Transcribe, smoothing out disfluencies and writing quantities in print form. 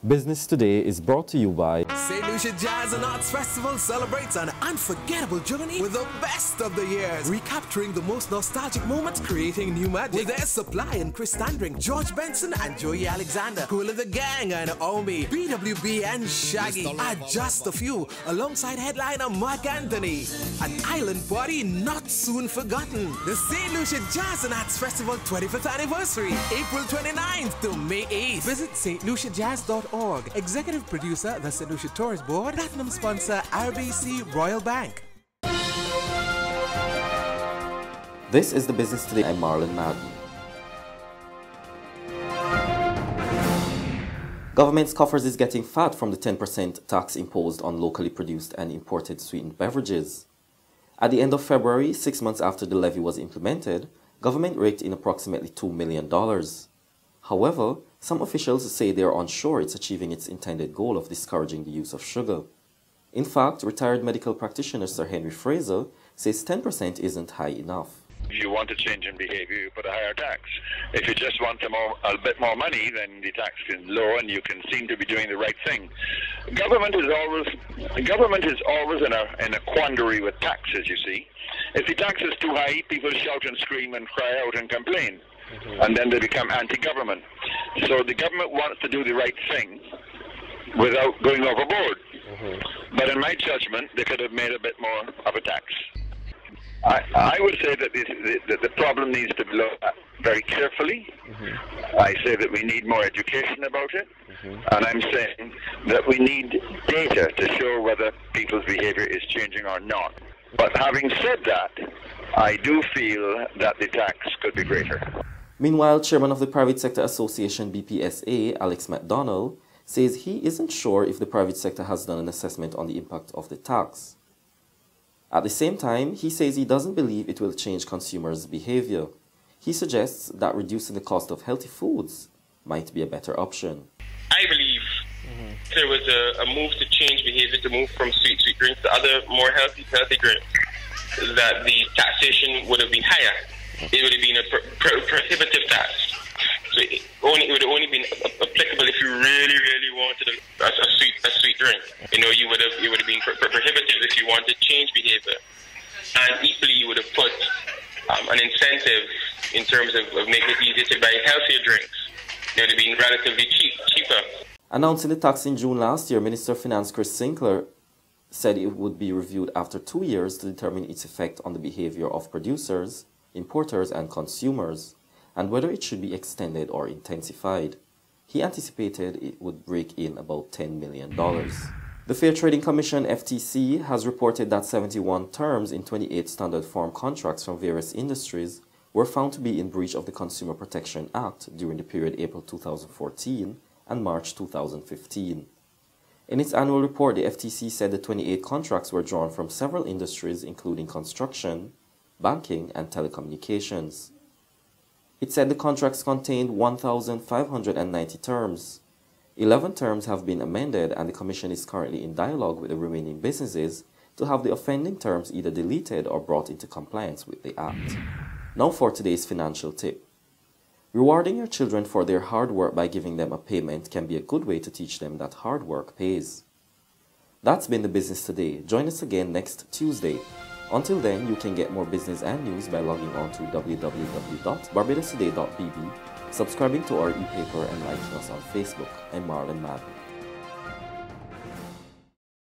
Business Today is brought to you by St. Lucia Jazz and Arts Festival celebrates an unforgettable journey with the best of the years, recapturing the most nostalgic moments, creating new magic. With their Supply and Chris Standring, George Benson and Joey Alexander, Cool of the Gang and Omi, BWB and Shaggy are just a few, alongside headliner Mark Anthony. An island party not soon forgotten. The St. Lucia Jazz and Arts Festival 25th anniversary, April 29th to May 8th. Visit stluciajazz.org. Executive producer, the St. Lucia Tourist Board. Platinum sponsor, RBC Royal Bank. This is the Business Today. I'm Marlon Madden. Government's coffers is getting fat from the 10% tax imposed on locally produced and imported sweetened beverages. At the end of February, 6 months after the levy was implemented, government raked in approximately $2 million. However, some officials say they are unsure it's achieving its intended goal of discouraging the use of sugar. In fact, retired medical practitioner Sir Henry Fraser says 10% isn't high enough. If you want a change in behavior, you put a higher tax. If you just want a bit more money, then the tax is low and you can seem to be doing the right thing. Government is always in a quandary with taxes, you see. If the tax is too high, people shout and scream and cry out and complain. And then they become anti-government. So the government wants to do the right thing without going overboard. But in my judgment, they could have made a bit more of a tax. I would say that the problem needs to be looked at very carefully. I say that we need more education about it. And I'm saying that we need data to show whether people's behavior is changing or not. But having said that, I do feel that the tax could be greater. Meanwhile, Chairman of the Private Sector Association BPSA, Alex McDonnell, says he isn't sure if the private sector has done an assessment on the impact of the tax. At the same time, he says he doesn't believe it will change consumers' behavior. He suggests that reducing the cost of healthy foods might be a better option. I believe there was a move to change behavior, to move from sweet drinks to other more healthy drinks, that the taxation would have been higher. It would have been a prohibitive tax. So it would have only been applicable if you really wanted a sweet drink. You know, it would have been prohibitive if you wanted to change behavior. And equally, you would have put an incentive in terms of making it easier to buy healthier drinks. It would have been relatively cheaper. Announcing the tax in June last year, Minister of Finance Chris Sinclair said it would be reviewed after 2 years to determine its effect on the behavior of producers, importers and consumers, and whether it should be extended or intensified. He anticipated it would break in about $10 million. The Fair Trading Commission, FTC, has reported that 71 terms in 28 standard form contracts from various industries were found to be in breach of the Consumer Protection Act during the period April 2014 and March 2015. In its annual report, the FTC said the 28 contracts were drawn from several industries including construction, banking and telecommunications. It said the contracts contained 1,590 terms. 11 terms have been amended and the Commission is currently in dialogue with the remaining businesses to have the offending terms either deleted or brought into compliance with the Act. Now for today's financial tip. Rewarding your children for their hard work by giving them a payment can be a good way to teach them that hard work pays. That's been the Business Today. Join us again next Tuesday. Until then, you can get more business and news by logging on to www.barbadostoday.bb, subscribing to our e-paper and liking us on Facebook. I'm Marlon Madden.